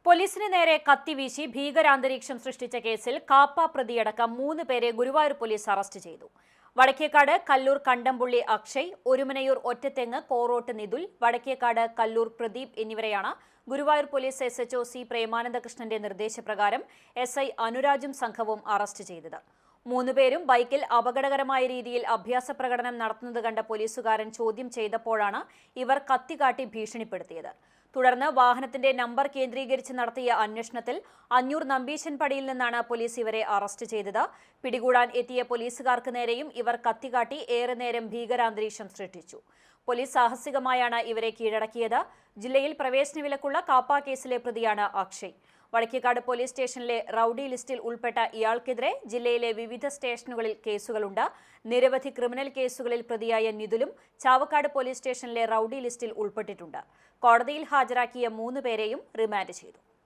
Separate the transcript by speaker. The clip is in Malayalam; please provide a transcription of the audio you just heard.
Speaker 1: പോലീസിന് നേരെ കത്തിവീശി ഭീകരാന്തരീക്ഷം സൃഷ്ടിച്ച കേസിൽ കാപ്പ പ്രതിയടക്കം 3 പേരെ ഗുരുവായൂർ പോലീസ് അറസ്റ്റ് ചെയ്തു. വടക്കേക്കാട് കല്ലൂർ കണ്ടംപുള്ളി അക്ഷയ്, ഒരുമനയൂർ ഒറ്റത്തെങ്ങ് കോറോട്ട് നിതുൽ, വടക്കേക്കാട് കല്ലൂർ പ്രദീപ് എന്നിവരെയാണ് ഗുരുവായൂർ പോലീസ് SHO C പ്രേമാനന്ദകൃഷ്ണന്റെ നിർദ്ദേശപ്രകാരം SI അനുരാജും സംഘവും അറസ്റ്റ് ചെയ്തത്. 3 പേരും ബൈക്കിൽ അപകടകരമായ രീതിയിൽ അഭ്യാസ പ്രകടനം നടത്തുന്നത് കണ്ട പോലീസുകാരൻ ചോദ്യം ചെയ്തപ്പോഴാണ് ഇവർ കത്തികാട്ടി ഭീഷണിപ്പെടുത്തിയത്. തുടർന്ന് വാഹനത്തിന്റെ നമ്പർ കേന്ദ്രീകരിച്ച് നടത്തിയ അന്വേഷണത്തിൽ അഞ്ഞൂർ നമ്പീശൻപടിയിൽ നിന്നാണ് പോലീസ് ഇവരെ അറസ്റ്റ് ചെയ്തത്. പിടികൂടാൻ എത്തിയ പോലീസുകാർക്ക് നേരെയും ഇവർ കത്തികാട്ടി ഏറെ നേരം ഭീകരാന്തരീക്ഷം സൃഷ്ടിച്ചു. പോലീസ് സാഹസികമായാണ് ഇവരെ കീഴടക്കിയത്. ജില്ലയിൽ പ്രവേശന വിലക്കുള്ള കാപ്പ കേസിലെ പ്രതിയാണ് അക്ഷയ്. വടക്കേക്കാട് പോലീസ് സ്റ്റേഷനിലെ റൌഡി ലിസ്റ്റിൽ ഉൾപ്പെട്ട ഇയാൾക്കെതിരെ ജില്ലയിലെ വിവിധ സ്റ്റേഷനുകളിൽ കേസുകളുണ്ട്. നിരവധി ക്രിമിനൽ കേസുകളിൽ പ്രതിയായ നിതുലും ചാവക്കാട് പോലീസ് സ്റ്റേഷനിലെ റൌഡി ലിസ്റ്റിൽ ഉൾപ്പെട്ടിട്ടുണ്ട്. കോടതിയിൽ ഹാജരാക്കിയ 3 പേരെയും റിമാൻഡ് ചെയ്തു.